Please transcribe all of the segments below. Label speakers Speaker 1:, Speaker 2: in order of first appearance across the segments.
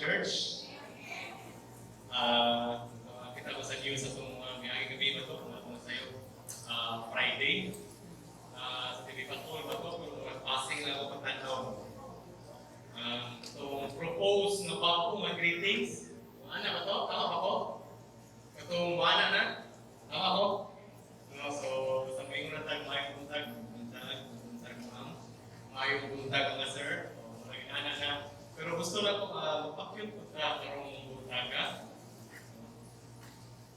Speaker 1: church. Kita ko sa news itong may gabi ba ito, kung sa'yo, Friday. Sa TV Patrol ba ito, pero passing lang ako pagtanaw. Itong propose na bago mga greetings. Ano ba ito? Tama ba ko? Itong mana na? Tama ko? So, sa may unatag, mayong buntag, ma'am. Mayong buntag mga sir. Mag-inana na. Pero gusto lang ko magpakyut ko sa karong buntaga.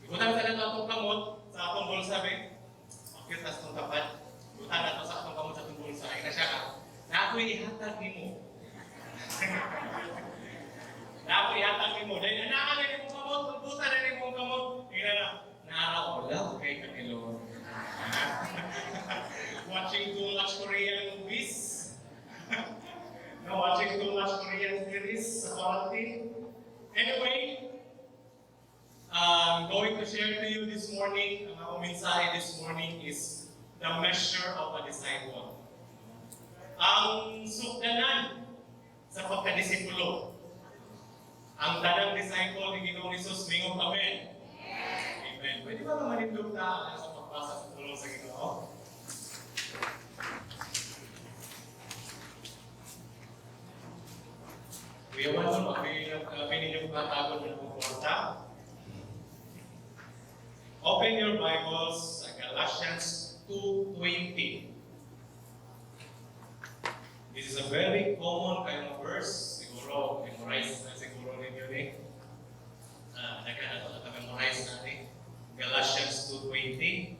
Speaker 1: Ibutang sa lang itong kamot sa atong bulsa, be. Pakyut na sa itong tapat. Ibutang na ito sa atong kamot sa atong bulsa. Ay na siya ka. Na ako'y ihatag ni mo. Na ako'y ihatag ni mo. Dahil anaan na ni mong kamot, magbuta na ni mong kamot. Tingnan na. Naaraw lang kay kanilo. Watching too much Korean movies. No, watching too much Korean series sa quarantine. Anyway, I'm going to share to you this morning, ang akong mensahe this morning is the measure of a disciple. Ang sukdanan sa pagkadisipulo. Ang tanang disciple ni Ginoong Hesus, mingong amen. Amen. Pwede ba naman na sa pagbasa sa tulong sa Ginoo? Kuya Juan, pinili ko katagon ng pupunta. Open your Bibles sa Galatians 2:20. This is a very common kind of verse. Siguro, memorize na siguro ninyo ni. Nagka-memorize natin. Galatians 2:20.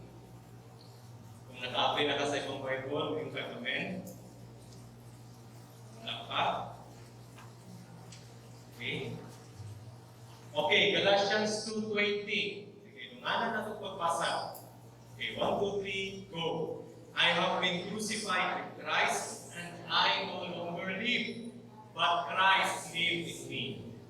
Speaker 1: Kung naka-apply na ka sa ibang Bible, yung ka-comment. Wala pa. Okay, Galatians 2:20. Sige, lunganan na itong pagbasa. Okay, 1, 2, 3, go. I have been crucified with Christ, and I no longer live, but Christ lives in me.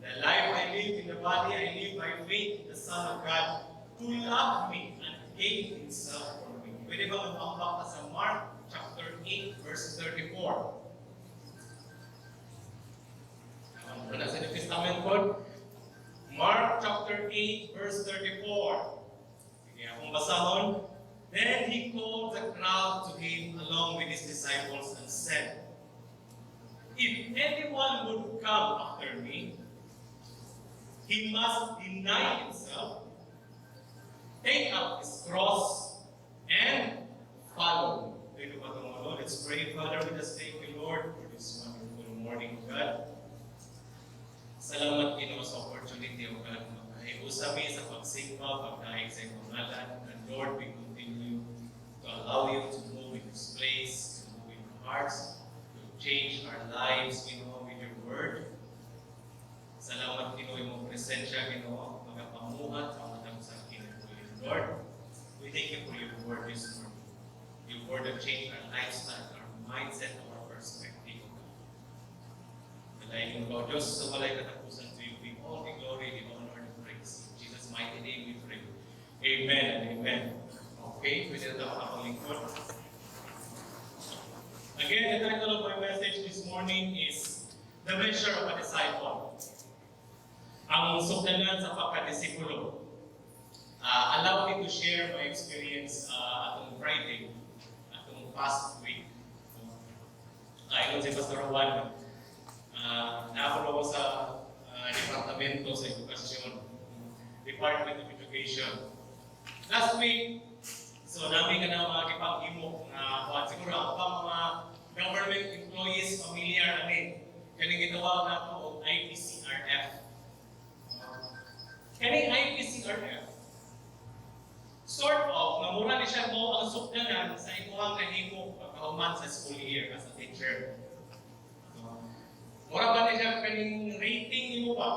Speaker 1: The life I live in the body, I live by faith in the Son of God, who loved me and gave Himself for me. Pwede ba mag-ambak sa Mark chapter 8, verse 34? Wala sa New Testament po. Mark chapter 8, verse 34. Sige, akong basahon. Then He called the crowd to Him along with His disciples and said, if anyone would come after me, he must deny himself, take up his cross, and follow me. Let's pray. Father, we just thank you, Lord, for this wonderful morning, God. Salamat, Ginoo, sa opportunity, O God, makahiusami sa pagsigma, pagdaig sa iyong ngalan. And Lord, we continue to allow you to move in this place, to move in our hearts, to change our lives, Ginoo, with your word. Salamat, Ginoo, yung presensya, Ginoo, magapamuhat, pamatang sa kinabuhi. Lord, we thank you for your word this morning. Your word that changed our lifestyle, our mindset, our perspective. Like in Lord, Diyos, sa walay katapusan to you, be all the glory, the honor, and the praise. In Jesus' mighty name we pray. Amen and amen. Okay, pwede na ako lingkod. Again, the title of my message this morning is The Measure of a Disciple. Ang sukdanan sa pagkadisipulo. Allow me to share my experience atong Friday, atong past week. Ayon si Pastor Juan, naapulo ko sa departamento sa edukasyon, Department of Education. Last week, so namin ka na makakipag-imok na siguro ako pa mga government employees familiar kaning gitawag na ito o IPCRF. Kaning IPCRF, sort of, namura ni siya mo ang sukdanan sa imuhang nahimo pagkahuman sa school year as a teacher. Mura ba niya kaning rating mo ba?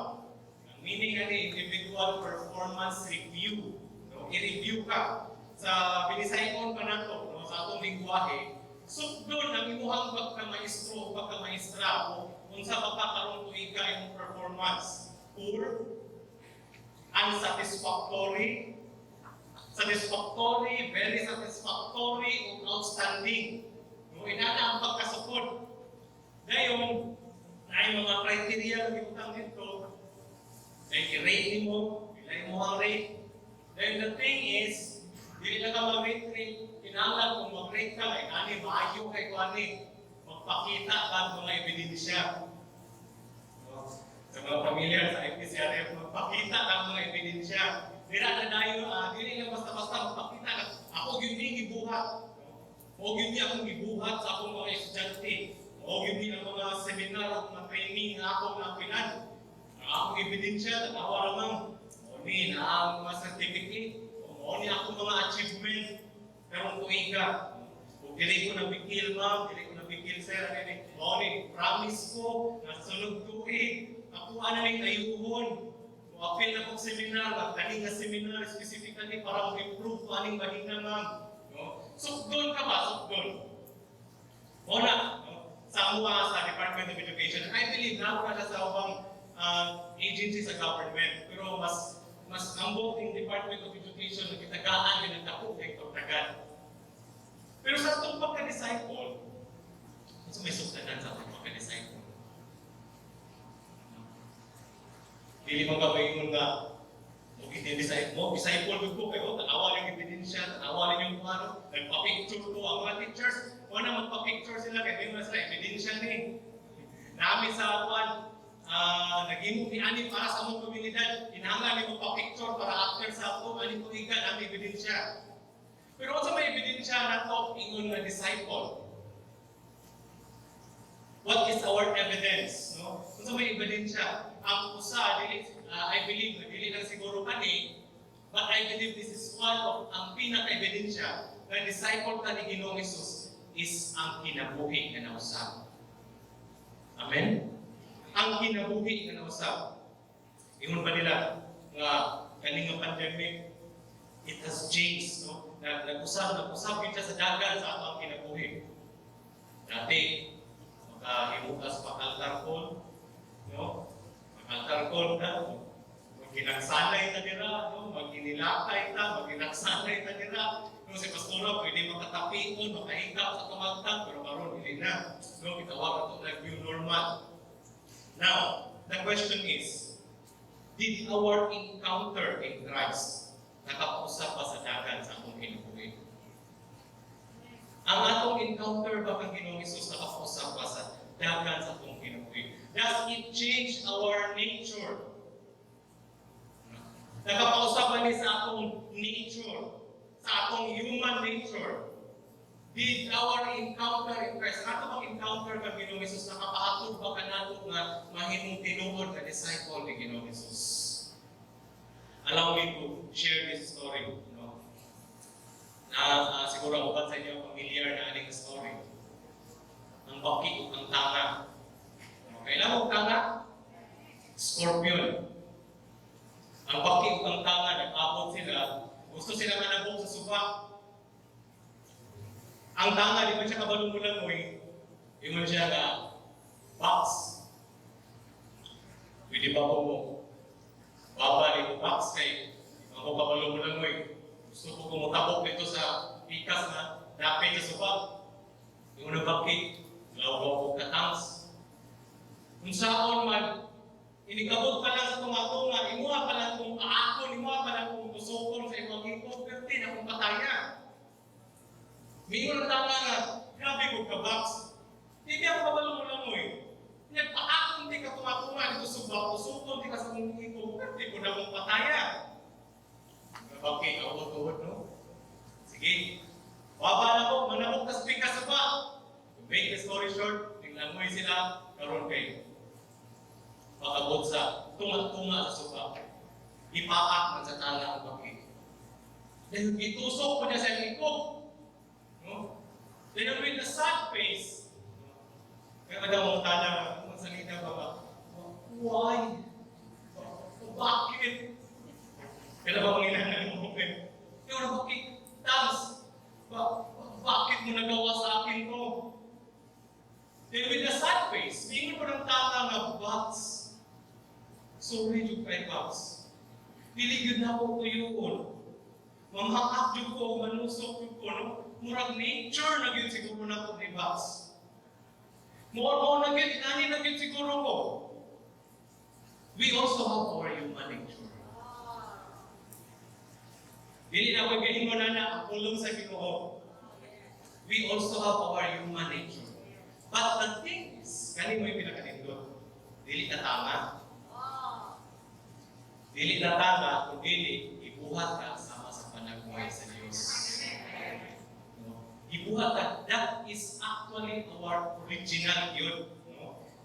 Speaker 1: Ang meaning ani individual performance review. No? I-review ka sa binisayon pa nato, no? Sa atong lingwahe. Sugdon ang imuhang pagka-maestro o pagka-maestra o kung sa pagkakaroon tuig ka yung performance. Poor, unsatisfactory, satisfactory, very satisfactory, o outstanding. No? Inana ang pagkasupod. Dayon, na yung mga criteria na gibutang dito, then i-rate mo, ilay mo ang rate. Then the thing is, hindi na ka mag-rate, kinahanglan kung mag-rate ka, ay kani, maayo kay kuani, magpakita ka ng mga ebidensya. Sa mga pamilya, sa IPCRF, magpakita ka ng mga ebidensya. Dira na tayo, dili na basta-basta magpakita ka. Ako yun yung gibuhat. O yun yung akong gibuhat sa akong mga estudyante. O yun yung mga seminar, mga training na akong napilan. Akong ebidensya, tatawa naman. O ni, na ang mga certificate. O ni akong mga achievement. Pero kung ka, kung dili ko nabigil ma'am, dili ko nabigil sir, o ni, promise ko, nasunod tuig, ako ano ni tayuhon. Kung apil na kong seminar, magdaling na seminar specifically para mag-improve ko aning mahina ma'am. No? Sukdon ka ba? Sukdon. O na, no? Sa mga sa Department of Education, I believe na ako na sa ubang agency sa government, pero mas ambot yung Department of Education na kitagaan yung nagtapok kay Tortagan. Pero sa itong pagka-disciple, so may suktanan sa itong pagka-disciple. Dili mo ka yung na disciple mo ko kayo, tanawa yung ebidensya, tanawa yung ano, nagpa-picture ko ang mga teachers, wala magpa-picture sila, kaya may sila ebidensya ni. Namin sa awan, naging ani para sa among komunidad, inahanglan ni magpa-picture para after sa ako, ani ko ikan ang ebidensya. Pero kung sa may ebidensya na to, ingon na disciple, what is our evidence? No? Kung sa may ebidensya, ang usa, I believe, dili lang siguro kani, but I believe this is one of ang pinaka-ebidensya na disciple ka ni Ginoong Hesus is ang kinabuhi nga nausap. Amen? Ang kinabuhi nga nausap. Ingon pa nila, nga kaning pandemic, it has changed, no? Nag-usap yun siya sa dagan sa atong kinabuhi. Dati, makahimukas pakaltarkon, no? Pakaltarkon na, magkinagsanay ta nila, no? Magkinilakay ta, magkinagsanay ta nila. No, si Pastora, pwede makatapion, makahigap sa kamagtang, pero karon hindi na. No, itawag ito na new normal. Now, the question is, did our encounter in Christ nakausap pa sa dagan sa atong kinabuhi? Ang atong encounter ba kang Ginoong Hesus nakausap pa sa dagan sa atong kinabuhi? Does it change our nature? Nakapausap ba ni sa atong nature? Sa atong human nature? Did our encounter in Christ, ato bang encounter kang Ginoong Hesus, nakapahatod ba ka nato nga mahimong tinuod na disciple ni Ginoong Hesus? Allow me to share this story. No? Siguro upat sa inyo familiar na aning story. Ang baki ang tanga. Kailan mo tanga? Scorpion. Ang baki ang tanga, nag-abot sila. Gusto sila manabog sa suba. Ang tanga, di ba siya kabalong-bulang mo yung man siya na box. Pwede ba mo? Baba ni box kay ako kabalong-bulang mo gusto ko kumutabok dito sa pikas na dapit sa suba. Yung nabaki, lawa ko katangs. Kung saan man, inikabot pa lang sa tunga-tunga, imuha pa lang kung aakon, imuha pa lang kung tusokon sa ibang hipot, pero di na kung pataya. Mingon ang tama nga, grabe ko ka-box. Hindi ako kabalong-bulang mo Nagpaakon di ka tunga-tunga, dito suba, tusokon di ka sa mong hipot, pero di ko na kung pataya. Okay, awot-awot, no? Sige. Baba na ko, manabok ka sa pikas sa ba? To make the story short, tinglangoy sila, karon kayo. Pakabot sa tunga-tunga sa suba. Ipaak man sa tala ang bakit. Dahil itusok ko niya sa likod. No? Dahil with the sad face. Kaya kada mong tala, magsalita ba ba? Why? Bakit? Kaya ba Panginoon mo? Kaya bakit? Tams, bakit mo nagawa sa akin to? Then with a sad face, tingin ko ng tata na box. Sorry, Jug kay box. Diligid na ako tuyuon. Mamahak Jug ko, manusok Jug ko, no? Murag nature na yun siguro na ko ni box. More na gid, inani na gid siguro ko. We also have our human nature. Dili na ko gahin mo na pulong sa Ginoo. We also have our human nature. But the thing is, kani mo yung pinakatindot. Dili na tama. Dili na tama kung dili ibuhat ka sama sa panagbuhay sa Diyos. Ibuhat ka, that is actually our original yun.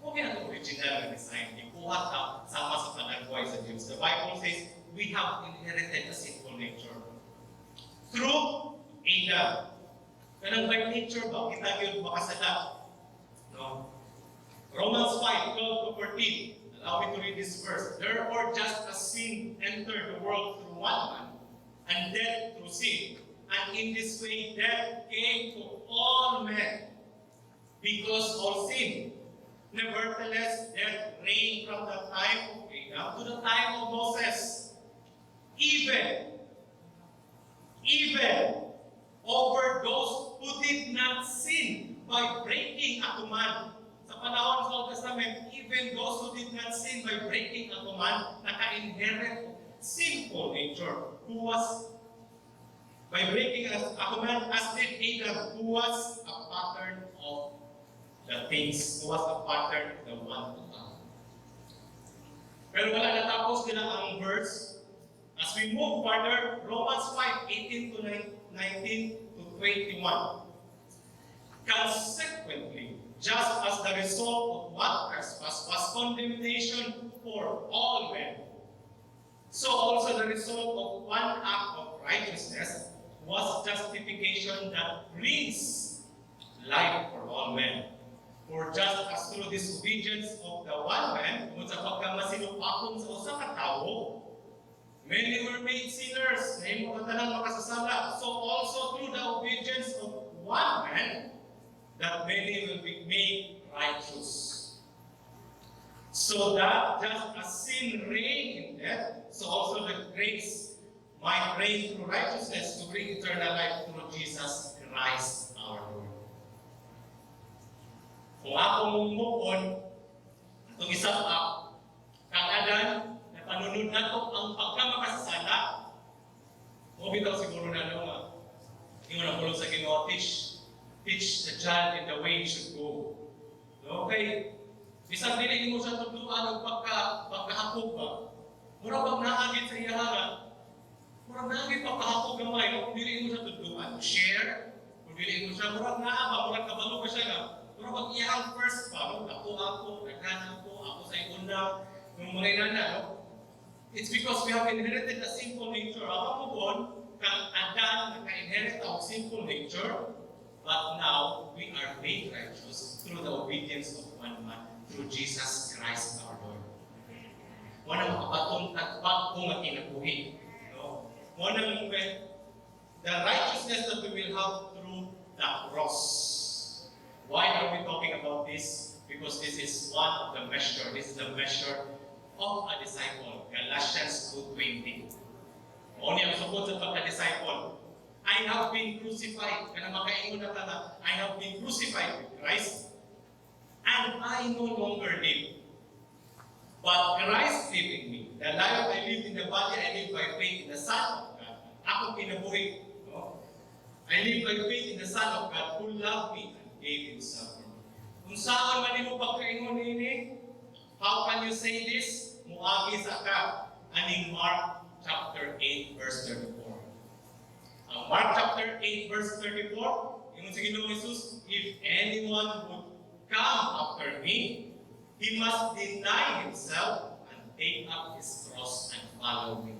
Speaker 1: Okay na ito original na design. Ibuhat ka sama sa panagbuhay sa Diyos. The Bible says, we have inherited a sinful nature. Through Adam. Kanang by nature ba? Kita yun makasala. No? Romans 5:12-14. Allow me to read this verse. Therefore, just as sin entered the world through one man, and death through sin, and in this way death came to all men, because all sinned. Nevertheless, death reigned from the time of Adam to the time of Moses, even over those who did not sin by breaking a command. Sa panahon sa Old Testament, even those who did not sin by breaking a command, naka-inherit sinful nature, who was by breaking a command as did Adam, who was a pattern of the things, who was a pattern of the one to come. Pero wala natapos nila ang verse. As we move further, Romans 5:18-19-21. Consequently, just as the result of one trespass was condemnation for all men, so also the result of one act of righteousness was justification that brings life for all men. For just as through disobedience of the one man, kung sa pagkamasinupakon sa usa ka tawo, many were made sinners, na imo katanang makasasala. So also through the obedience of one man, that many will be made righteous. So that just as sin reigned in death, so also the grace might reign through righteousness to bring eternal life through Jesus Christ our Lord. Kung ako mumukon, itong isang kang Adan, na panunod na ito ang pagkamakasasala, o bitaw siguro na nga, hindi mo na pulong sa Ginoo, teach the child in the way he should go. Okay? Bisang dili mo sa tutuan o pagkahapog ba? Mura bang naagit sa iyahangan? Mura naagit pagkahapog gamay, kung dili mo sa tutuan, share, kung dili mo siya, mura naaba, mura kabalo ka siya na. Mura bang iyahang first pa, no? Ako, naghanan ako sa ikunda, nung muna na, no? It's because we have inherited a sinful nature. Ako mo bon, kang Adan, naka-inherit ang sinful nature, but now we are made righteous through the obedience of one man, through Jesus Christ our Lord. Muna makabatong tatbag kung ang kinabuhi. No? Muna the righteousness that we will have through the cross. Why are we talking about this? Because this is one of the measure. This is the measure of a disciple. Galatians 2:20. Muna ang sukod sa pagka-disciple. I have been crucified. Kana makaingon na tala, I have been crucified with Christ. And I no longer live. But Christ lives in me. The life I live in the body, I live by faith in the Son of God. Ako kinabuhi. No? I live by faith in the Son of God who loved me and gave Himself for me. Kung saan man mo pagkaingon ini, how can you say this? Muagi sa ka. Aning Mark chapter 8 verse 34. Mark chapter 8 verse 34, yung sa Ginoong Jesus, if anyone would come after me, he must deny himself and take up his cross and follow me.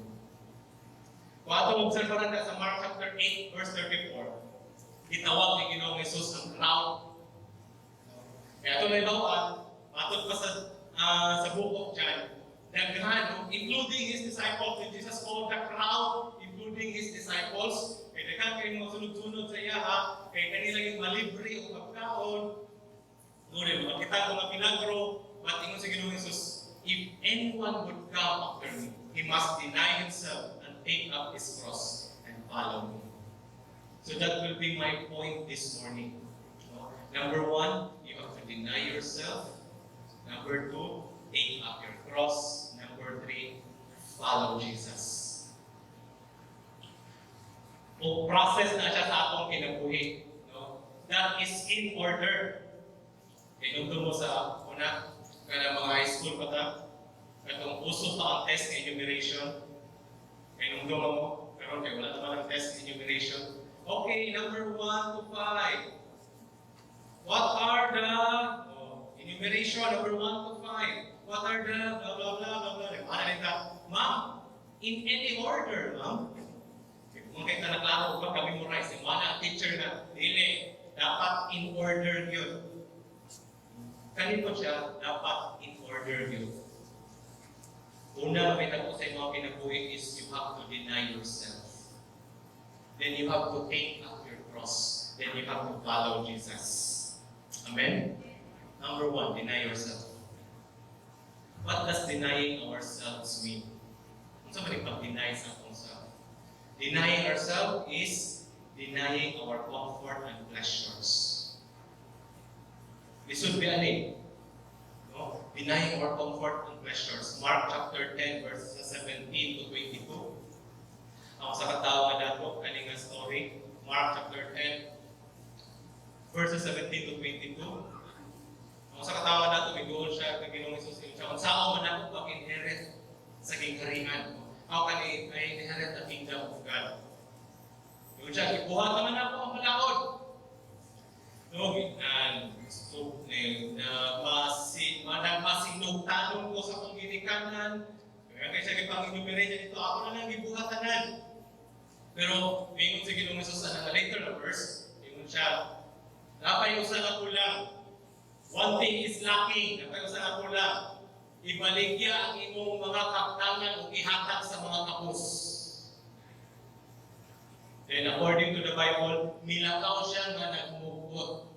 Speaker 1: Kung atong observaran na sa Mark chapter 8 verse 34, itawag ni Ginoong Jesus ang crowd. Kaya ito na ibawaan, patod pa sa book of John, naghan, including his disciples, when Jesus called the crowd, including his disciples, kaya daghang kayo mga sunod-sunod sa iya, kaya kanila yung malibre o pagkaon, doon makita ko nga pinagro, but ingon sa Ginoong Jesus, if anyone would come after me, he must deny himself and take up his cross and follow me. So that will be my point this morning. Number one, you have to deny yourself. Number 2, take up your cross. Number 3, follow Jesus. O process na siya sa atong kinabuhi. No? That is in order. Inundong mo sa una, kada mga high school pa ta, katong uso pa ang test enumeration. Inundong mo, pero kaya wala naman ang test enumeration. Okay, number 1 to 5. What are the enumeration, number 1 to 5? What are the blah blah blah blah blah? Ano nito? Ma'am, in any order, ma'am. Kung kayo na naklaro ko pag-memorize, yung mga teacher na, dili, dapat in order yun. Kanino siya, dapat in order yun. Una, may nako sa mga kinabuhi is you have to deny yourself. Then you have to take up your cross. Then you have to follow Jesus. Amen? Number 1, deny yourself. What does denying ourselves mean? Kung saan ba pag-deny sa atong self? Denying ourselves is denying our comfort and pleasures. This should be ani. No? Denying our comfort and pleasures. Mark chapter 10, verses 17 to 22. Ako sa katawa na dato, kaninga story. Mark chapter 10, verses 17 to 22. Ako sa katawa na ito, may doon siya, Panginoong Isus, kung saan man ako pag-inherit sa kingharian. Ako ay inherit the kingdom of God. Yung siya, ibuhat naman ako ang malakod. Nagpasinugtanon ko sa kong ginikanan. Kaya siya ipang-enumerate niya dito, ako na lang ibuhatanan. Pero, mingon si Ginoong Isus sa later na verse, mingon siya, napayusan ako lang. One thing is lacking. Napayusan ako lang. Ibaligya ang imong mga kaptangan o ihatag sa mga kapos. Then according to the Bible, nilakaw siya nga nagmugot.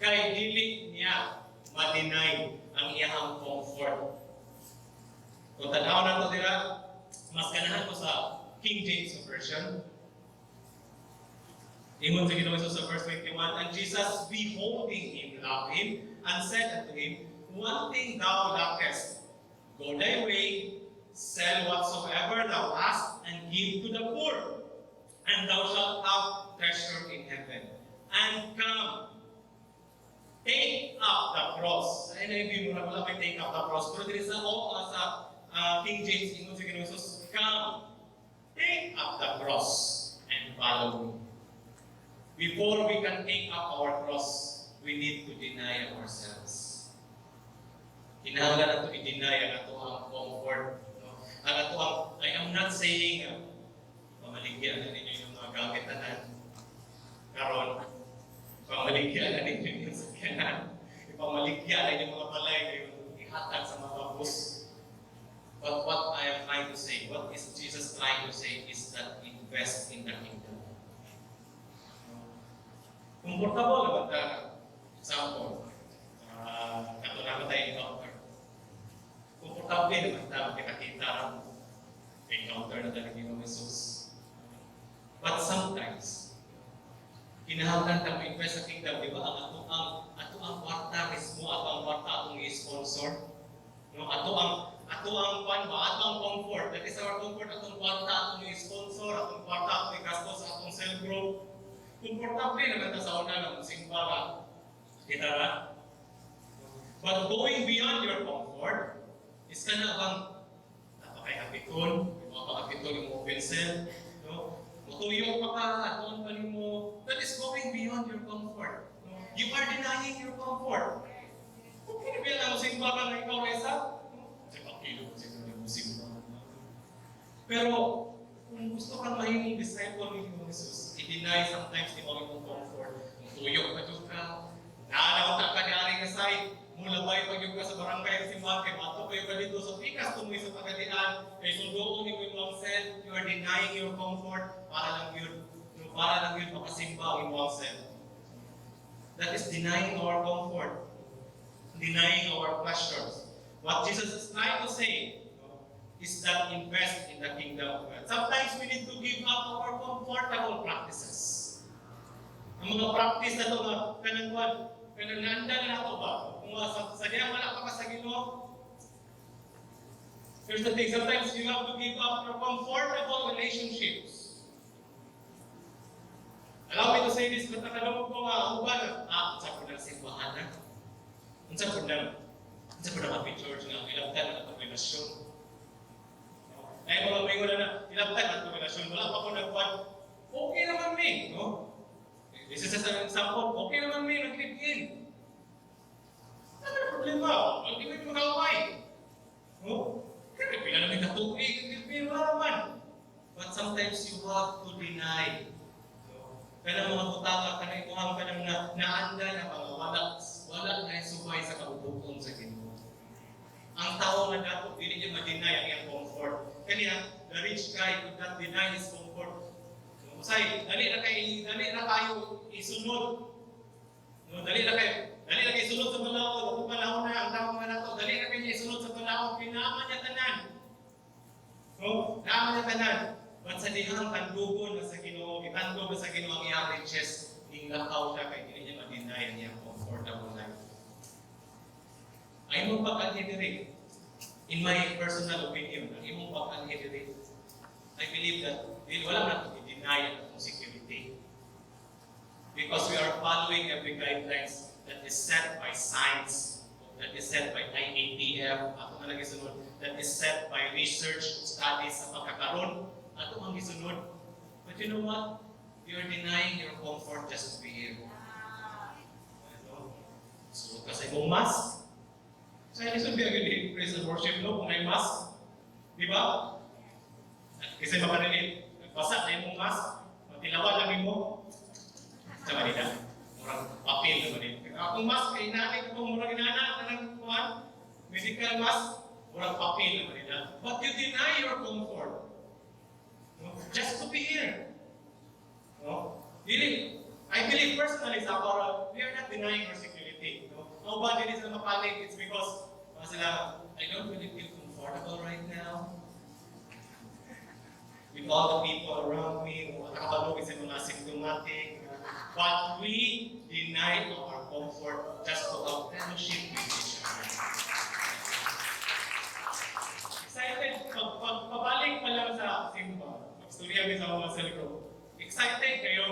Speaker 1: Kay dili niya ma-deny ang iyang comfort. Kung tanaw na ito dira, mas ganahan ko sa King James Version. Ingon sa Ginoong Isus sa verse 21, and Jesus, beholding him, loved him, and said unto him, one thing thou lackest, go thy way, sell whatsoever thou hast, and give to the poor, and thou shalt have treasure in heaven. And come, take up the cross. Sa NIV mo na wala may take up the cross, pero dito sa King James, ingon sa Ginoong Isus, come, take up the cross, and follow me. Before we can take up our cross, we need to deny ourselves. Kinahanglan nato i-deny ang ato ang comfort. No? Ang ato ang, I am not saying, pamaligyan na ninyo yung mga gamit na karon, pamaligyan na ninyo yung sakyanan, ipamaligyan na yung mga balay na yung ihatag sa mga bus. But what I am trying to say, what is Jesus trying to say is that invest in the kingdom. Comfortable naman ta, example, kato na tayo encounter. Comfortable naman ta, pinakita ang encounter na tayo ng Jesus. But sometimes, kinahanglan ta mag-invest sa kingdom, di ba? Ato ang kwarta mismo, ato ang kwarta atong i-sponsor. No? Ato ang comfort, that is our comfort, atong kwarta atong i-sponsor, atong kwarta atong i-gastos sa atong self-growth. Komportable naman ta sa una ng simbahan. Kita ba? But going beyond your comfort, is ka na bang napakay-apiton, yung mga pang-apiton yung open cell, no? Matuyok pa ka, atoan pa mo. That is going beyond your comfort. No? You are denying your comfort. Kung kinibilan ang simbahan na ikaw ay isa, kasi pakilo ko siya ng simbahan. Pero, kung gusto kang maging disciple ni Jesus, i-deny sometimes di mo yung comfort. Kung tuyok pa dyan ka, naanaw ka ni nga side, mulabay pag yung ka sa barangay ng simbahan, kay mato kayo ka dito, so ikas tumoy sa Pagadian, kay sundoon ni mo yung oneself, you are denying your comfort, para lang yun makasimba ang oneself. That is denying our comfort, denying our pleasures. What Jesus is trying to say, is that invest in the kingdom of God. Sometimes we need to give up our comfortable practices. Ang mga practice na ito, kanangwan, Pero naanda na ako ba? Kung sa diyan wala pa ka sa Ginoo, here's the thing, sometimes you have to give up your comfortable relationships. Allow me to say this, kung nakalungkot ko nga, uban, unsa po na simbahan na? Unsa po na Happy Church nga, ilabtan na itong relasyon. Ay, mga may wala na, ilabtan na itong relasyon. Wala pa ko nagpan, okay naman may, no? This is an example, okay naman may, nag-live-in. Ano yung problema? Hindi mo yung mag-away. No? Kaya pila namin katubig, nag-live-in, wala naman. But sometimes you have to deny. Kaya mga butaka, kaya ikuhang ka ng naanda na mga wala na yung subay sa kabubukong sa Ginoo. Ang tao na dapat, hindi niya ma-deny ang iyang comfort. Kaya, the rich guy could not deny his comfort. Usay, dali na kayo isunod. Dali na kayo isunod sa balao. Kung balao na ang tao nga na to, dali na kayo isunod sa balao. Pinaaman niya tanan. Naaman niya tanan. But sa dihang tandugon na sa Ginoo, itandog na sa Ginoo ang iyang riches, ingakaw siya kay hindi niya ma-deny ang iyang comfortable life. Ay mong pag-anhidiri, in my personal opinion, ang imong pag-anhidiri, I believe that wala na ito i-deny ang security. Because we are following every guidelines that is set by science, that is set by IATF, ako na lagi sunod, that is set by research studies sa pagkakaroon, ato ang gisunod. But you know what? You are denying your comfort just to be here. So, kasi mong mask. So, I should be agad praise and worship, no? Kung may mask. Di ba? Kasi mapanilit. Basa na yung mask. Matilawa lang mo. Sa manila. Murang papel na manila. Kung mask, ay natin kung murang inanak na ng kuhan, medical mask, murang papel na manila. But you deny your comfort. No? Just to be here. No? Really, I believe personally sa Akara, we are not denying our security. No? How bad it is na mapanik? It's because sila, I don't really feel comfortable right now. With all the people around me, nakakabalog sa mga symptomatic. But we deny our comfort just to have fellowship with each other. Excited, pabalik pa lang sa simba. Istorya din sa mga sarili ko. Excited kayo,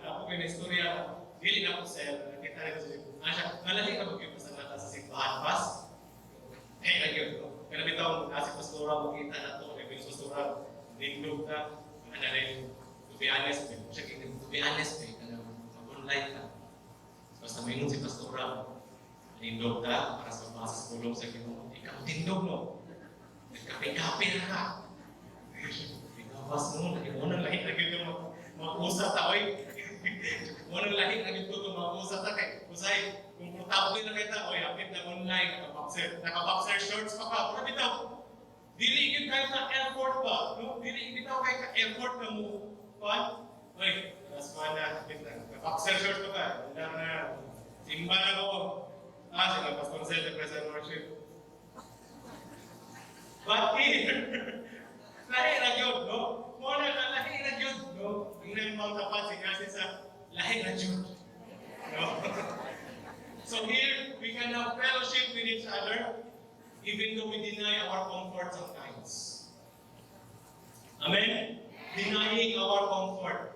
Speaker 1: ako kayo na istorya, dili na ako sa nakita rin sa simba. Malali ka mag-yung pasalata sa simbahan, pas? Eh, lagi ko. Kaya bitaw, kasi pastora, makita na ito, may pastora, lindog na, ano rin, to be honest, mag-online ka. Basta mayroon si pastora, lindog na, para sa mga sa kulong sa Ginoo. Ikaw tindog, no? Nagkape-kape na ka. Pas mo, unang lahit na gito mag-usap ta, oy. Unang lahit na gito mag-usap ta kay usay, komportable na kita, oy, hapit na online, naka-boxer shorts pa ka, pero bitaw, dili gid kay ka effort ba, no? Dili bitaw kay ka effort na mo, pan? Oy, asmana, naka-boxer shorts pa ka, wala na, simba na ko. Sige, Pastor Zed, the present worship. But here, lahi na yun, no? Muna na lahi na yun, no? Tingnan mo ang tapat, kasi sa lahi na yun. No? So here, we can have fellowship with each other, even though we deny our comfort sometimes. Amen? Denying our comfort.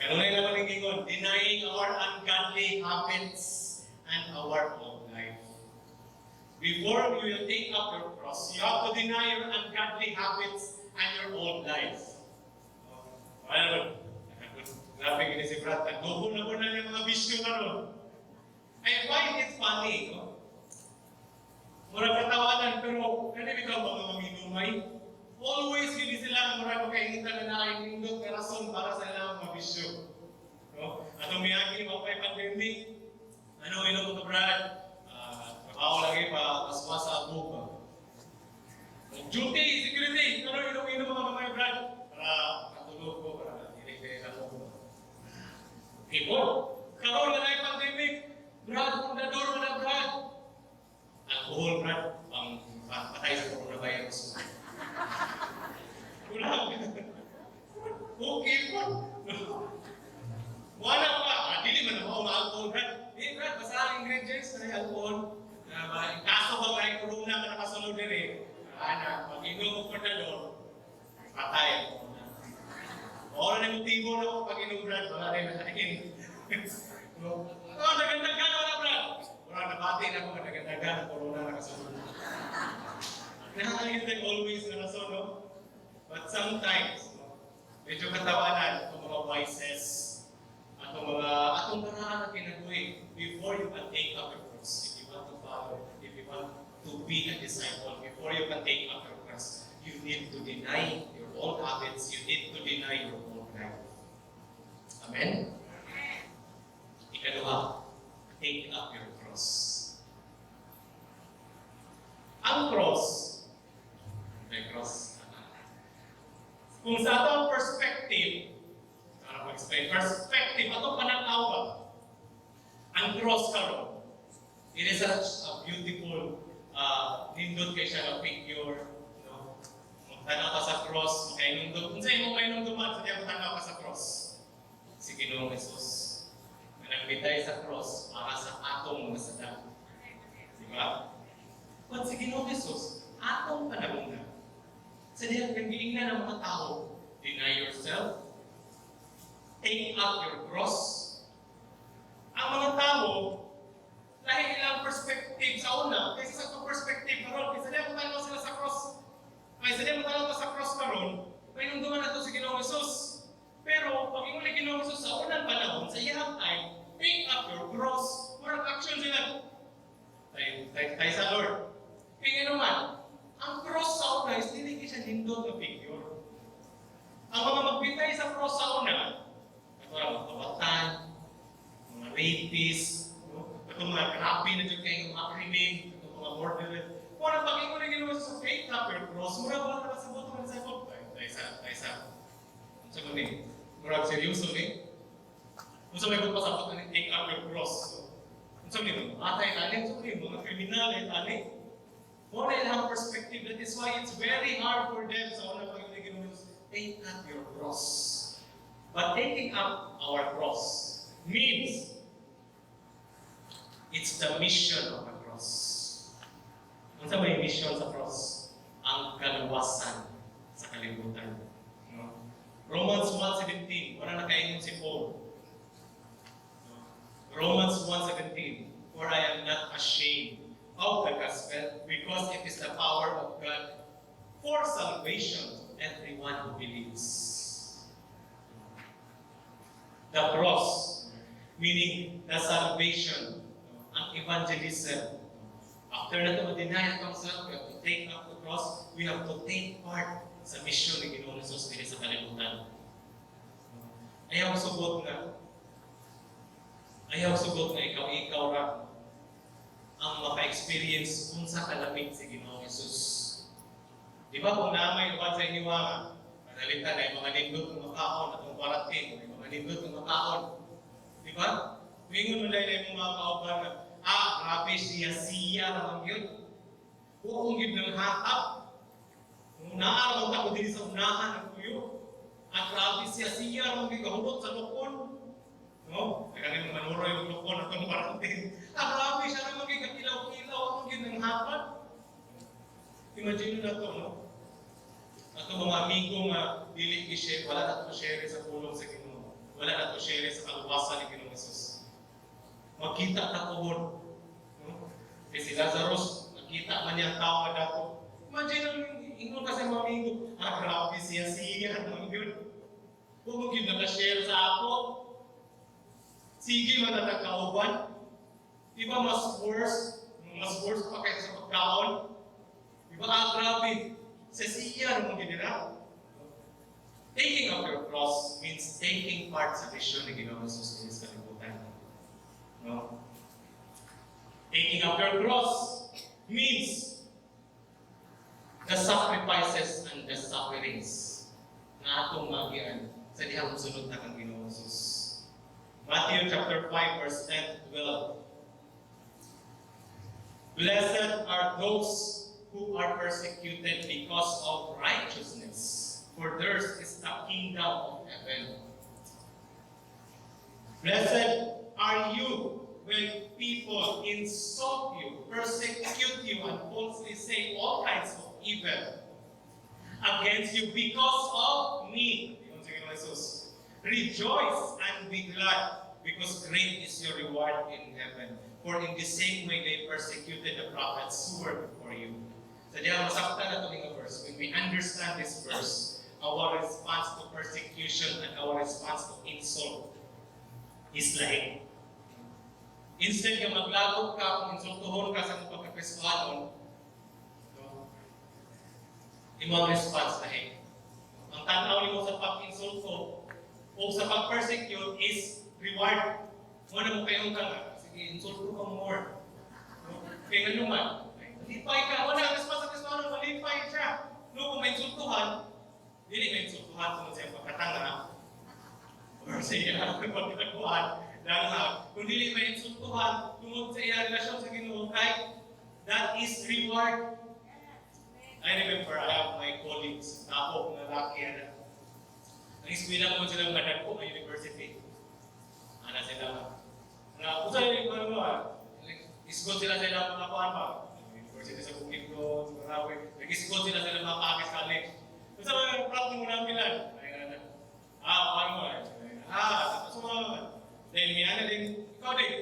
Speaker 1: Kanunay naman ang gingon, denying our ungodly habits and our old life. Before you will take up your cross, you have to deny your ungodly habits and your old life. Grabe gini si Brad, nagdugo na yung mga bisyo na ron. I find it funny, no? Murag katawanan, pero bitaw mga manginumay. Always gini sila, murag makaingitan na nakainindot na rason para sa ilang mga bisyo. No? Atong miyagi, mapay pandemic, inom ko to Brad? Trabaho lagi pa, aswa sa abog. Duty, security, inom mga mga Brad? Para katulog ko, para hindi ako. People, karoon na yung pandemic, Brad, fundador mo na Brad. Alcohol, Brad, pang patay sa coronavirus. Kulang. Okay po. Wala pa. guys, na alcohol. Kaso ba may corona na nakasunod din eh. Pag inom ko na doon, patay. Wala na motibo na ako pag inom brad, wala rin nakain. Nagandagdan wala brad. Wala nabati na ako, nagandagdan ang corona na nakasunod. Nakakalimutan always na rason, no? But sometimes, medyo katawanan itong mga vices, atong paraan na kinabuhi before you can take up your cross. If you want to follow, if you want to be a disciple, before you can take up your cross, you need to deny your old habits, you need to deny your old life. Amen? Ikaduha, take up your cross. Ang cross, may cross. Kung sa atong perspective, atong pananawa, ang cross karon, it is such a beautiful, nindot kay siya na figure, no? Tanaw ka sa cross, makainundot. Kung sa'yo mo mainunduman, sa diyan tanaw ka sa cross. Si Ginoong Jesus, na nagbitay sa cross para sa atong mga sadak. Diba? But si Ginoong Jesus, atong panahon na. Sa diyan, nagbiingnan ng mga tao, deny yourself, take up your cross. Ang mga tao, lahi ilang perspective sa una, kaysa sa itong perspective karon, kaysa diyan matanaw sila sa cross. Kaysa diyan matanaw sa cross karon, may nungduman na ito si Ginoong Jesus. Pero, pag ingon ni Ginoong Jesus sa unang panahon, sa iyang time, take up your cross, murag action sila. Tayo sa Lord. Kaya naman, ang cross sa una is hindi siya nindot na figure. Ang mga magbitay sa cross sa una, ito ang mga kabatan, mga rapists, itong mga grabe na dyan kayo mga krimen, itong mga murderer. Kung ang pag-ingon na ginawa sa take up your cross, murag wala na sa buto ng disciple. Tayo sa. Sa kunin, murag seryoso ni. Kung sa may buto pasapot na take up your cross. Kung sa may matay tanin, sa kunin, mga kriminal ay tanin. More than have perspective. That is why it's very hard for them sa unang pag-inigin take up your cross. But taking up our cross means it's the mission of the cross. Ano sa may mission sa cross? Ang kaluwasan sa kalibutan. No? Romans 1:17, wala na kainin si Paul. No? Romans 1:17, for I am not ashamed of the gospel, because it is the power of God for salvation to everyone who believes. The cross, meaning the salvation, ang evangelism. After na ito ma-deny at ourselves, we have to take up the cross, we have to take part sa mission ni Ginoong Jesus dito sa kalibutan. Ayaw sugot na ikaw ra ang maka-experience kung sa kalamig si Ginoong Jesus. Di ba kung naamay luwan sa inyo nga, madalitan ay mga nindot ng makaon at ang parating, ay mga nindot ng makaon. Di ba? Tuwingon mo dahil yung mga kauban na, grabe siya naman yun. Huwag yun ng hatap. Kung naaraw ako din sa unahan ng kuyo, grabe siya naman yun, kahulot sa lukon. No? Kaya nga manuro yung lukon at ang parating. Grabe siya naman yun, kakilaw-kilaw, ang yun ng hapon. Imagine na ito, no? At mga amigo nga, dili i-share, wala na ito share sa pulong sa Ginoo. Wala na ito share sa kaluwasan ni Ginoong Jesus. Magkita na ko hon. No? Si Lazarus, nakita man niya ang tao na dato. Imagine ang ingon kasi mga amigo, grabe siya, naman yun. Kung mo yun naka-share sa ako, sige man na nagkauban. Di ba mas worse pa kaysa sa pagkaon? Di ba grabe? Sa siya naman ginira. Taking up your cross means taking part sa mission ni Ginoong Jesus sa kalibutan. No? Taking up your cross means the sacrifices and the sufferings na atong magian sa dihang sunod na kang Ginoong Jesus. Matthew chapter 5 verse 10 to 12. Blessed are those who are persecuted because of righteousness, for theirs is the kingdom of heaven. Blessed are you when people insult you, persecute you, and falsely say all kinds of evil against you because of me. Rejoice and be glad, because great is your reward in heaven. For in the same way they persecuted the prophets who were before you. So diyan masaktan na ito verse. When we understand this verse, our response to persecution and our response to insult is like, instead ka maglagot ka, kung insultuhon ka sa mga pagkakristanon, imong response lahi. Ang tanaw nimo sa pag-insulto o sa pag-persecute is reward. Muna mo kayong ka, sige, insulto ka more. Kaya nga naman, malipay ka. Wala ang response sa Kristono, malipay siya. No, kung may insultuhan, hindi may insultuhan kung sa pagkatanga, or sa iya, pagkatakuhan, dahil kung hindi may insultuhan, tungod sa iya relasyon sa Ginoo, that is reward. I remember, I have my colleagues, ako, mga laki, ang iskwila ko sila mga nagpo ng university. Ano sila? Kung saan yung isgot sila sa ilang mga kuhan pa. University sa Bukidnon, sa Marawi. Nag-isgot sila sa ilang mga kakis college. Kung saan yung prat mo namin lang? Paano mo? Tapos mo naman. Dahil minana din, ikaw din.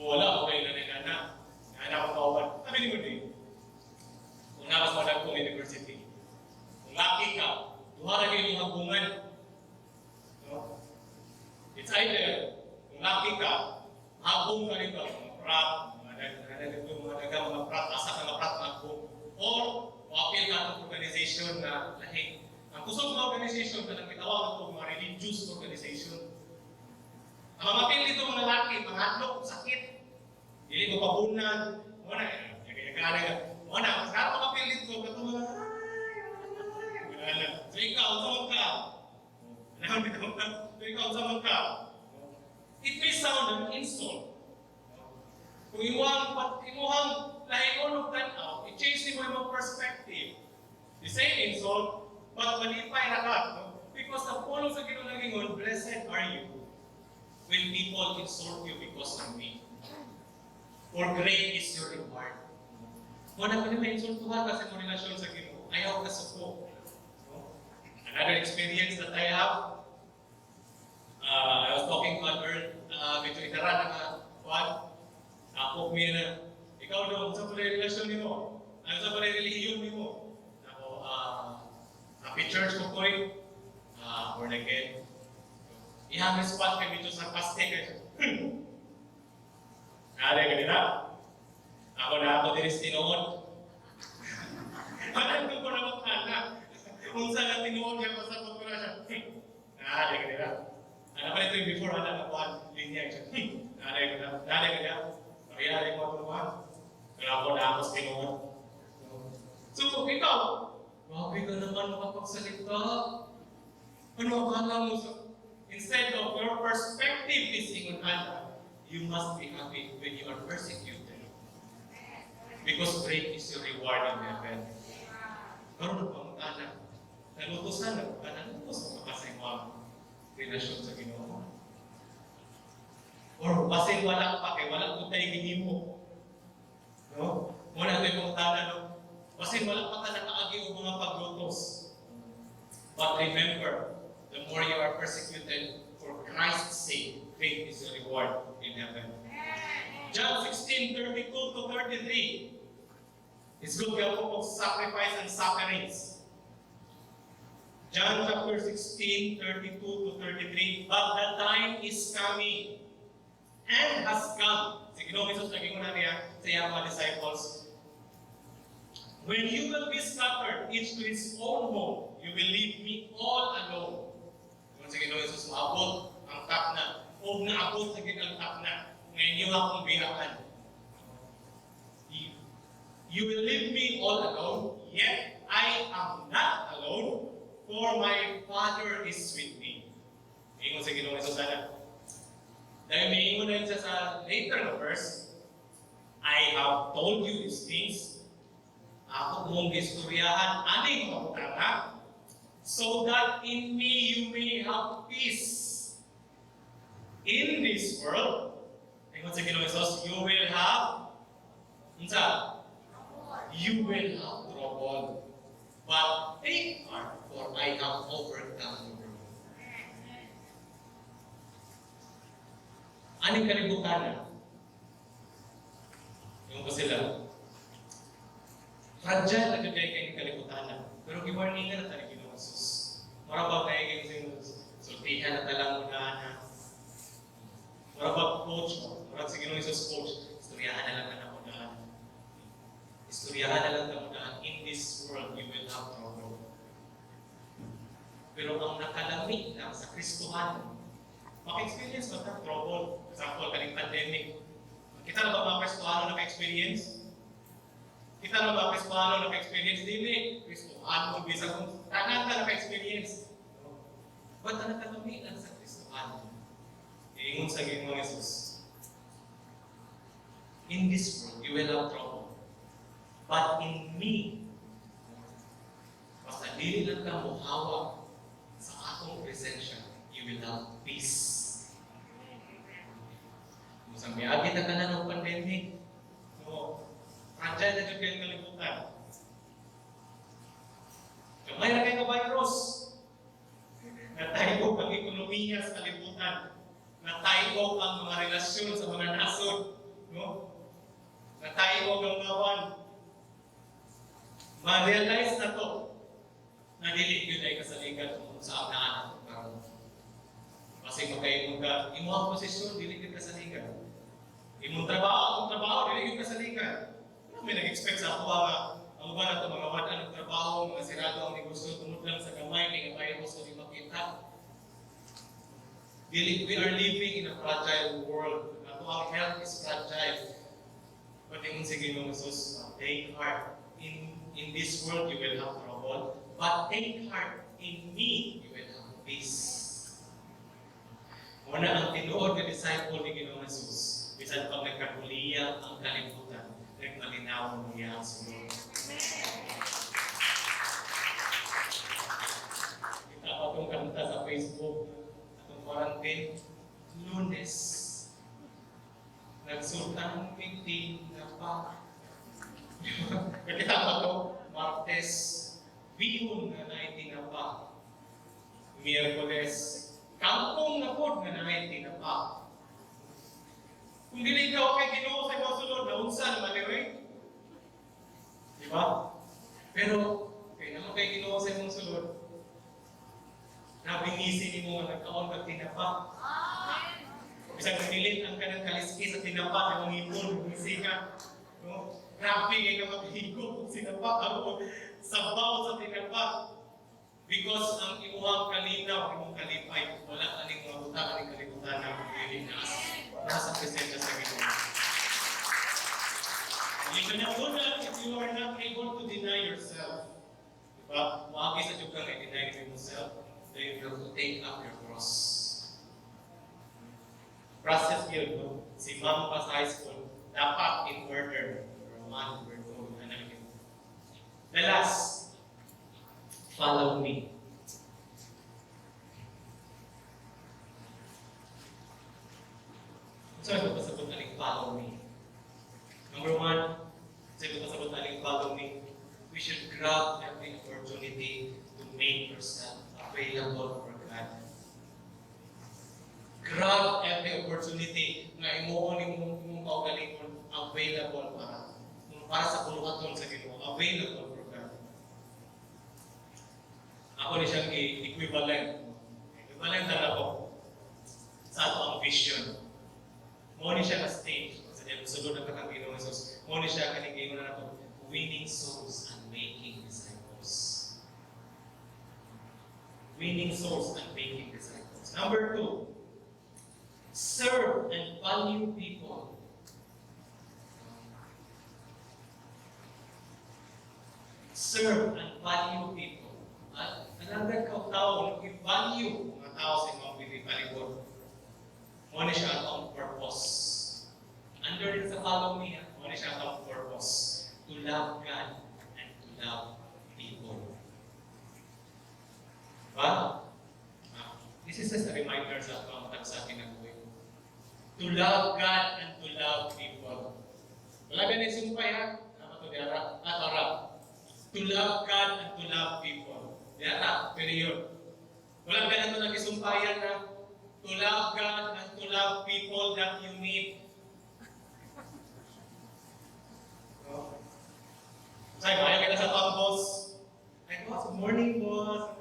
Speaker 1: Wala, okay na rin na. Anak ko kawan. Sabi ni mo din. Kung nakas mo nagpong university, kung laki ka, duha rin yung hambungan. No? It's either, kung laki ka, hambung ka rin ba, mga prat, mga prat, asa ka mga prat, hambung, or appeal ka ng organization na lahi. Ang kusog na organization na nagkitawag ito, mga religious organization. Ang mga appeal dito mga laki, mga atlok, sakit, hindi mo pabunan, muna, kaya-kaya ka, muna, mas karap mga appeal dito, katulad, so ikaw, unsa ka? Ano bitaw ka? So ikaw, unsa ka? It may sound an insult. Kung imuhang lahingon ng tanaw, i-change mo yung perspective. The same insult, but malipay na ka. No? Because the pulong sa ginunang blessed are you when people insult you because of me. For great is your reward. Wala pa rin may insultuhan kasi mo relasyon sa Ginoo. Ayaw ka suko. Another experience that I have, I was talking to a girl, medyo itara na kuwan, ako miya na, ikaw daw, sa pala relasyon mo? Ano sa pala relihiyon mo? Ako, happy church ko ko born again. Ihang response kay medyo sarcastic kayo. Nari ka nila. Ako din is tinood. Parang ko na magkana. Kung saan ang tinuod niya, pasapot ko na siya. Naalay ka nila. Ano pa ito yung before, nakuhaan, linya siya. Naalay ka nila. Pagkayari mo ito naman. Kaya ako na ako sa tinuod. So, ikaw, grabe ka naman makapagsalita. Ano akala mo sa... Instead of your perspective is ingunana, you must be happy when you are persecuted. Because great is your reward in heaven. Karoon pa mag-anak. Nalutosan na, nalutos ang makasayang relasyon sa Ginoo. Or basin walang pa, kaya walang kutay ginimo. No? Muna ito yung tala, no? Basin walang pa ka nakaagi o mga paglutos. But remember, the more you are persecuted for Christ's sake, great is the reward in heaven. John 16:32 to 33. It's good to have of sacrifice and sufferings. John chapter 16, 32 to 33. But the time is coming and has come. Sige, no, Jesus, naging una niya sa iyang mga disciples. When you will be scattered, each to his own home, you will leave me all alone. Sige, no, Jesus, maabot ang tak na. O naabot sa ginang tak na. Ngayon yung akong biyakan. You will leave me all alone, yet I am not alone, for my Father is with me. Ingon sa Ginoong Hesus sana. Dahil may ingon na siya sa later na verse, I have told you these things. Ako mong istoryahan, aning mabutanga, so that in me you may have peace. In this world, Ingon sa Ginoong Hesus, you will have, unsa? You will have trouble. But take heart, for I have overcome the world. Anong kalibutan na? Yung ko sila, fragile na kagay kayo kalibutan na. Pero giwarningan na tayo Ginoong Hesus. Marabag na yung Ginoong Hesus. Sultihan na talang unahan na. Marabag coach mo. Marabag si Ginoong Hesus coach. Istoryahan na lang na unahan. Istoryahan na lang na unahan. In this world, you will have trouble. Pero ang nakalamig lang sa Kristohan, maka-experience ba ito? Trouble. For example, kaning pandemic. Kita na ba mga Kristohano naka-experience? Kita na ba Kristohano naka-experience? Dili. Kristohano, bisa kung tanan ka naka-experience. Ba't na nakalamig lang sa Kristohano? Iingon sa Ginoong Hesus, in this world, you will have trouble. But in me, basta dili lang ka muhawa sa akong presensya, you will have peace. Kung sa miyagi na ka na ng pandemic, no, fragile na dyan kayong kalibutan. Kamay na kayo virus. Natayo ang ekonomiya sa kalibutan. Natayo ang mga relasyon sa mga nasod. No? Natayo ang mga wan. Ma-realize na to na dili yun ay kasaligan kung sa anak ko karon. Kasi magkaimong ka, imo ang posisyon, dili yun kasaligan. Imong trabaho, dili yun kasaligan. Ano may nag-expect sa ako ang ba na ito, mga wadan ng trabaho, mga sirado ang negosyo, tumod lang sa gamay, kaya kayo gusto di makita. We are living in a fragile world. Our health is fragile. But ingon sa Ginoong Hesus, take heart. In this world you will have trouble, but take heart. In me you will have peace. Muna ang tinuod na disciple ni Ginoong Hesus, bisan pag nagkakuliya ang kalibutan, nagmalinaw niya ang sunod. Kita pa itong kanta sa Facebook, quarantine, Lunes, nagsultan pinting na pa. Nakita pa ito, Martes, Bihon na naiti na pa. Miyerkules, Kampong na po na naiti na pa. Kung dili ikaw kay Ginoo sa ikaw sulod, naunsa naman eh. Diba? Pero, kaya naman kay Ginoo sa imong sulod, nabingisi ni mo nagkaon ka tinapa. Bisag nilit ang kanang kaliski sa tinapa na mangipon, bingisi ka. No? Grabe kayo ka maghigo kung sinapa ako sabaw sa tinapa. Because ang imuhang kalinaw, imong kalipay, wala ka ning mga buta, kaning kalibutan na magiging nasa presensya sa Ginoo. Una, if you are not able to deny yourself, diba? Maagi sa dyan ka deny yourself, then you have to take up your cross. Process yun, no? Si ma'am pa sa high school, dapat in order. Roman, we're told, the last, follow me. So, ito pasabot aling follow me. Number one, ito pasabot aling follow me. We should grab every opportunity to make yourself available for God. Grab every opportunity na imuon imong kaugalingon available para sa puluhaton sa Ginoo, available for God. Ako ni siyang equivalent. Equivalent na ako sa ato ang vision. Mo ni siya na stage. Sa diyan sulod na kang Ginoo Jesus. Mo ni siya kaning gingon na nato, winning souls and making disciples. Winning souls and making disciples. Number two, serve and value people. Serve and value people. At another tao, i-value mga tao sa mga palibot. Muna siya ang purpose. Under din sa follow me, muna siya ang purpose. To love God and to love people. Diba? This is just a reminder sa mga matag sa akin na buhay. To love God and to love people. Wala ganun sumpay ha? Nama to diara? Arab. To love God and to love people. Diara, period. Wala ganun to nagisumpayan na to love God and to love people that you meet. Say, kaya kita sa top boss. Ay, boss, good morning, boss.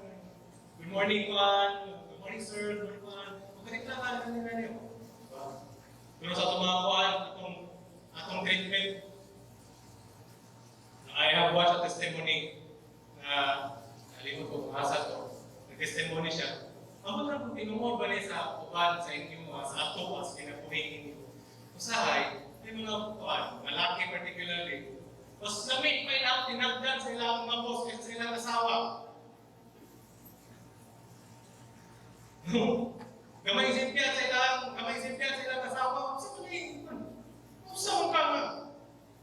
Speaker 1: Good morning, Juan. Good morning, sir. Good morning, Juan. Magkalit lang ka nila niyo. Pero sa tumakuan, atong treatment, I have watched a testimony na nalimot ko kung asa to. Nag-testimony siya. Amo na kung tinungod ba niya sa uban sa inyo, sa ato, as pinapuhin ninyo. Usahay, may mga kuan, malaki particularly. Tapos lamig pa ilang tinagdan sa ilang mga boss at sa ilang asawa. Gamay simpiyan sa ilang asawa. Sa tuloy, usawang ka nga.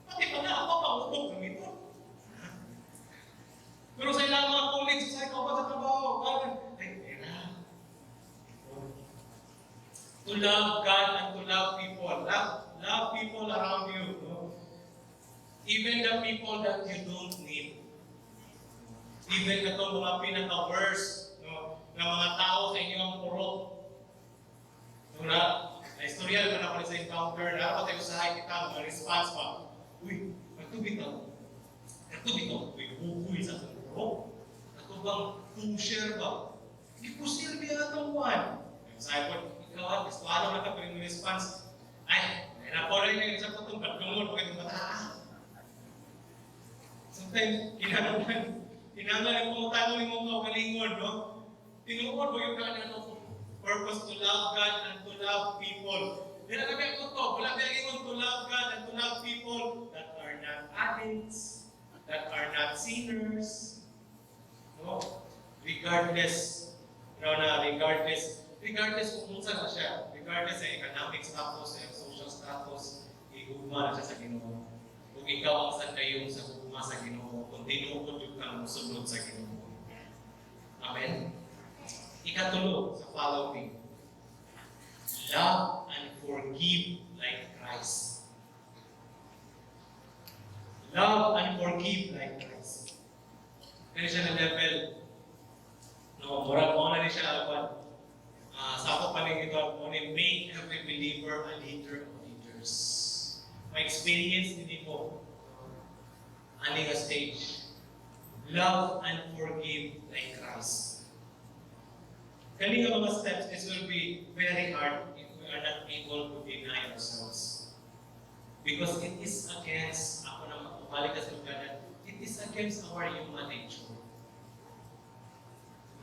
Speaker 1: Pati pa na ako pautog ng ito. Pero sa ilang mga colleagues, sa ikaw ba sa trabaho? Ay, to love God and to love people. Love people around you. No? Even the people that you don't need. Even itong mga pinaka-worst, no, na mga tao sa inyong purok. Na-istorya naman ako sa encounter, dapat tayo usahay kita, mga response pa. Uy, nagtubig ako. Uy, bubuy sa itong purok. Ako bang pusher ba? Hindi pusher biya itong one. Sabi ko, ikaw, gusto alam na ka, pero yung response, ay, naporay na yun sa putong, pagkungod ko itong mata. Sometimes, kinanglan yung pumunta ng mga kalingon, no? Tinuod mo yung kanyang purpose to love God and to love people. Dinagabay ko to, wala kayong to love God and to love people that are not addicts, that are not sinners, no? Regardless kung unsa na siya, regardless sa economic status, sa social status, igugma na siya sa Ginoo. Kung ikaw ang sandayon sa gugma sa Ginoo, kung tinuod yung kang musunod sa Ginoo. Amen? Ikatulo sa following. Love and forgive like Christ. Love and forgive like Christ. Kaya siya na level. No, murag mo na siya alwan. Sa ako pa rin ito, make every believer a leader of leaders. My experience hindi po. Aning a stage. Love and forgive like Christ. Kani nga mga steps, this will be very hard if we are not able to deny ourselves. Because it is against, ako na makabalik sa lugar, it is against our human nature.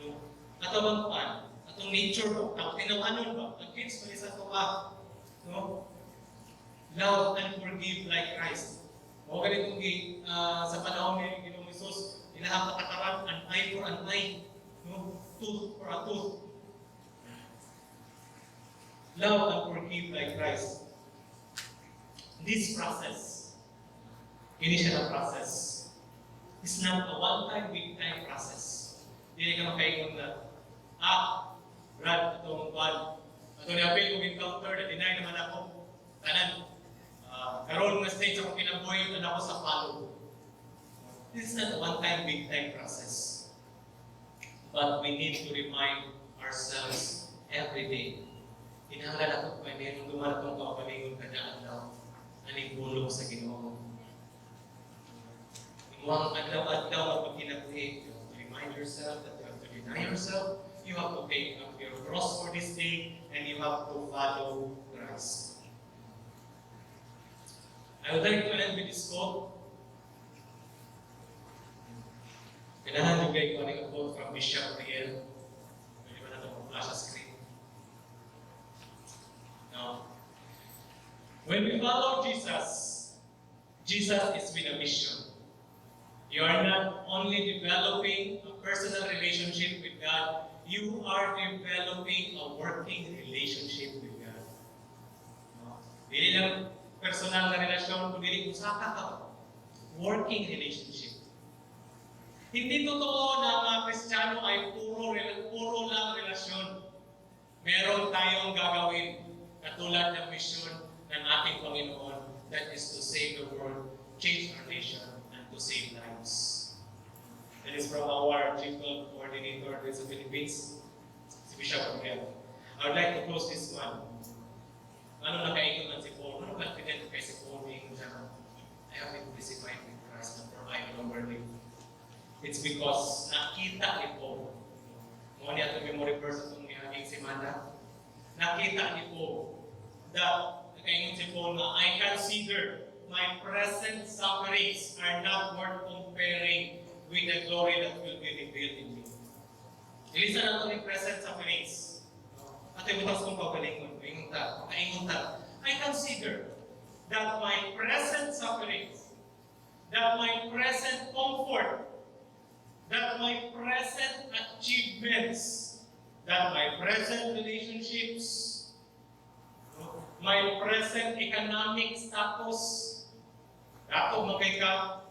Speaker 1: No? Atawang pan, atong nature po, ang tinawanon ba, against pa isa ito ba? No? Love and forgive like Christ. O ganitong sa panahon ni Ginoong Hesus, ilahang katakaran, an eye for an eye, no? Tooth for a tooth. Love and forgive like Christ. This process, ini siya na process. It's not a one-time, big-time process. Hindi ka makaingon na, Brad, itong one, itong ni-appeal kong encounter, na-deny naman ako. Tanan, karoon ng stage ako kinabuhay, na ako sa follow. This is not a one-time, big-time process. But we need to remind ourselves every day. Hinahanglan ako kung nung dumaratong ka o palingon ka na adlaw, aning bulong sa Ginoo. Imuhang adlaw-adlaw ang pagkinabuhi. You have to remind yourself that you have to deny yourself. You have to take up your cross for this day, and you have to follow Christ. I would like to end with this quote. Kailangan yung kayo aning quote from Bishop Riel. Pwede ba na ito mag-flash sa screen? Now, when we follow Jesus, Jesus is with a mission. You are not only developing a personal relationship with God, you are developing a working relationship with God. Hindi lang personal na relasyon, kundi usaka ka ba? Working relationship. Hindi totoo na mga Kristiyano ay puro lang relasyon. Meron tayong gagawin. katulad ng mission ng ating Panginoon, that is to save the world, change our nation, and to save lives. That is from our Regional Coordinator in the Philippines, si Bishop Oblimar. I would like to close this one. Ano nakaingon man si Paul? Ano confident kay si Paul being na I have been crucified with Christ, for I no longer live. It's because nakita ni Paul. Mga niya itong memory verse itong nihaging semana. Nakita ni Paul that nakaingon si Paul na I consider my present sufferings are not worth comparing with the glory that will be revealed in me. Ilisa na ito ni present sufferings. At yung butas kong pagalingon, kaingon ta, I consider that my present sufferings, that my present comfort, that my present achievements, that my present relationships, my present economic status, dato magkayka,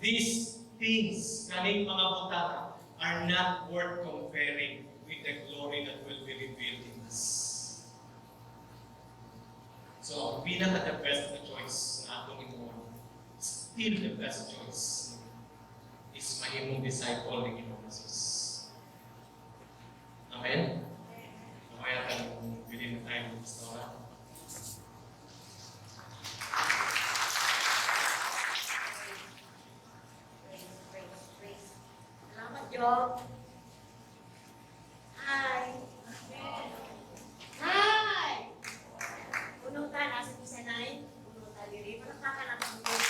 Speaker 1: these things, kaning mga butata, are not worth comparing with the glory that will be revealed in us. So, pinaka the best na choice na atong imuon, still the best choice, is mahimong disciple ng Ginoong Jesus. Amen? Mamaya tayo bilhin na tayo ng istorya.
Speaker 2: Salamat, Job. Hi! Hi! Punong ka, nasa Pisanay. Punong ka, diri. Palakpakan natin ang Diyos.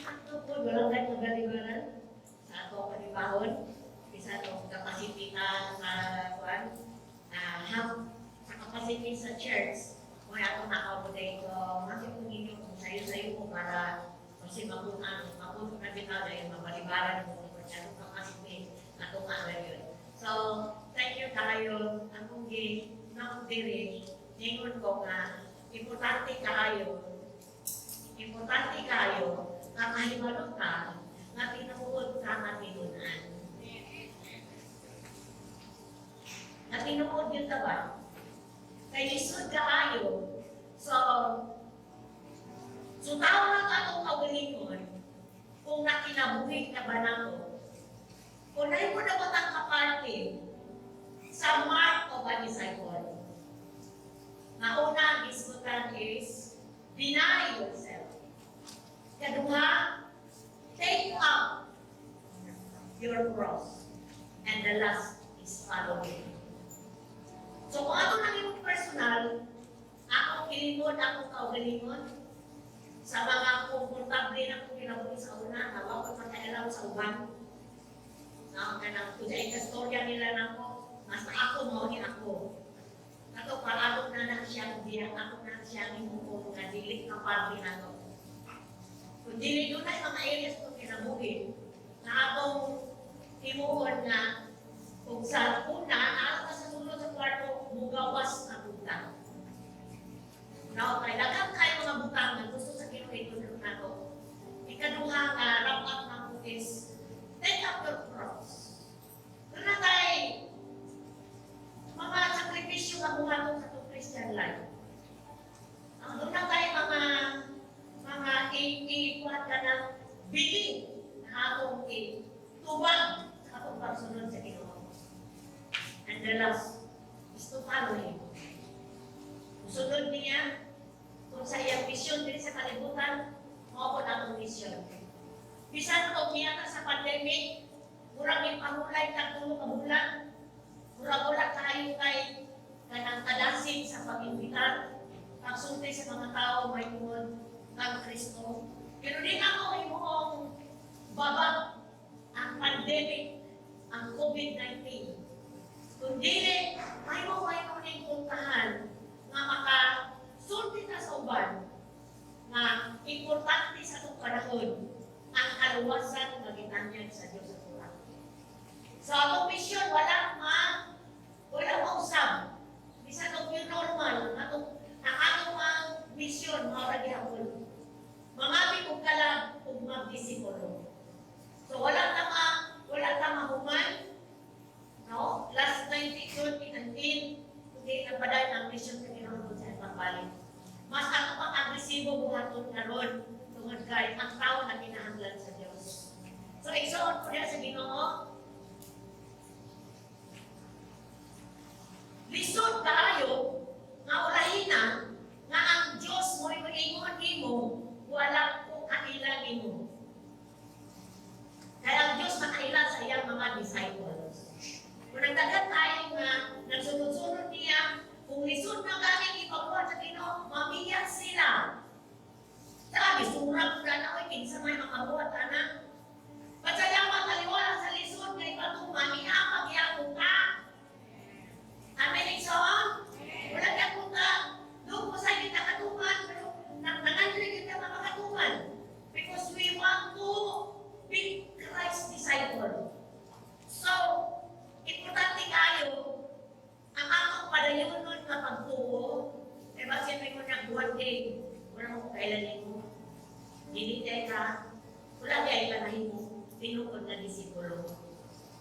Speaker 2: Ito po, walang nagkagalibaran sa ato panibahon. Isa itong capacity na sa kuwan. Sa capacity sa church. Kung atong nakabuday ito, masip kong inyo kung sayo-sayo mo para kasi mabunan na bitaw na yung mabalibaran ng mga atong capacity na tumaga yun. So, thank you tayo. Akong diri, ningon ko nga, importante kayo, na mahimalo ka, na tinuod ka matinunan. Na tinuod yun ba? Kay lisod kayo. So tao lang atong kaugalingon, kung nakinabuhi ka ba nako, kung na mo na batang kaparte sa mark of a disciple. Na una ang isgutan is, deny yourself. Kaduha, take up your cross. And the last is follow me. So kung ako nang imong personal, akong kilimod, akong kaugalingon, sa mga komportable na kung kinabuhi sa una, nawa ko pagkailaw sa uban. Kung sa ikastorya nila na ko, mas ako mo ni ako. Ato parado na siyang diyan, ako na siyang imuko, nga dilik na party na to. Kung dili doon ay mga areas kung kinabuhi, na atong imuhon na kung sa una, naala ka sa sulod sa kwarto, mugawas na butang. Now, kay dagang kayo mga butang na gusto sa kinuha na to. Ikaduha nga, wrap up na po is, take up your cross. Doon na tayo, mga sakripisyo na buhatong sa itong Christian life. Doon na tayo mga ikuhat ka ng biling na atong tubang sa atong pagsunod sa Ginoo. And the last is to follow Him. Sunod niya, kung sa iyang mission din sa kalibutan, maupod ang mission. Bisan ito niya sa pandemic, murang ipahulay ka tulong ka bulan, murang ulat tayo kay kanang kadasin sa pag-imbitar, pagsulti sa mga tao may tuod ng Kristo. Pero din ako imuong babag ang pandemic, ang COVID-19. Kung dili, may mo ning puntahan nga makasulti ka sa uban na importante sa itong panahon ang kaluwasan na ginanyag sa Diyos sa Tuhan. So, atong mission, wala mausap. Bisa itong new normal, ang atong mission, maurag yapon. Mangabi kong kalag, kung magdisipulo. So, wala tama human, No? Last 2019, hindi napaday ang mission sa Ginoo sa ibang balik. Mas ako pang agresibo buhaton karon tungod kay ang tao na kinahanglan sa Dios. So igsoon ko diya sa Ginoo. Lisod kaayo nga ulahina nga ang Dios mo ingon nimo wala ko kailan nimo. Kaya ang Diyos nakailan sa iyang mga disciples. Kung nagdagat tayo nga, nagsunod-sunod niya, kung lisod na galing ipabuhat sa Ginoo, mamiyak sila. Sabi, surang na na, kinsa may makabuhat, anak. Patsalamat, taliwala sa lisod, nga ipatuman, iamag yapong ka. Amen, iksoon? Wala yapong ka. Doon po sa kita katuman, pero nangandinig kita mga katuman. Because we want to be Christ's disciple. So, importante kayo, ang akong padayon nun na pagtuo, eh ba siyempre ko nagbuhat din, wala mo kailan mo, dinitay ka, wala kaya ikanahin mo, tinukod na disipulo.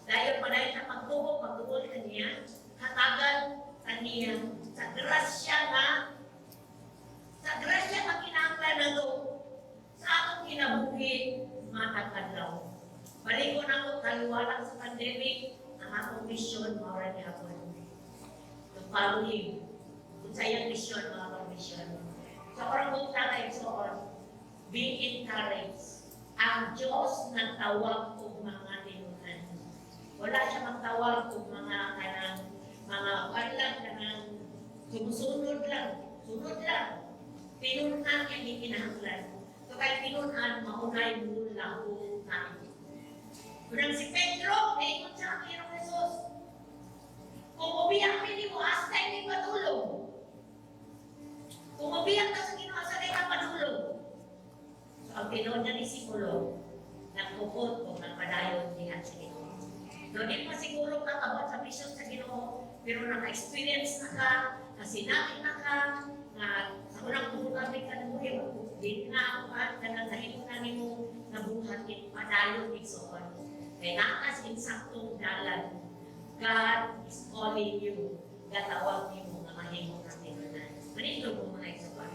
Speaker 2: Dahil padayon na pagtuo ka niya, hatagan ka niya, sa grasya na kinanglan na to, sa akong kinabuhi, matakadlaw. Balik ko na ko taliwalang sa pandemic, ang akong mission, mawala niya ako. To follow him. Kung sa iyang mission, mga mission. So, parang kung tayo be encouraged. Ang Diyos nagtawag kong mga tinunan. Wala siya magtawag kong mga kanang sumusunod lang. Sunod lang. Tinunan yung ikinahanglan. So, kahit tinunan, maunay mo lang kung namin. Kunang si Pedro, naikot siya ang Panginoong Jesus. Kung ubiyak mo, hasta hindi patulong. Kung ubiyak ka sa Ginoo, hasta hindi ka patulong. So, ang tinoon niya ni Sikulo, nagpupot kung nagpadayon niya sa Ginoo. Doon pa siguro kakabot sa mission sa Ginoo, pero naka-experience na ka, kasinakin na ka, na sa unang pumugamit ka ng buhay, di na ako at nananahimok na ni mo nabuhatin, padayon igsoon. Kaya nakas insaktong dalan, God is calling you, gatawag niyo mga mahimok na tinunan. Manito mo mga igsoon.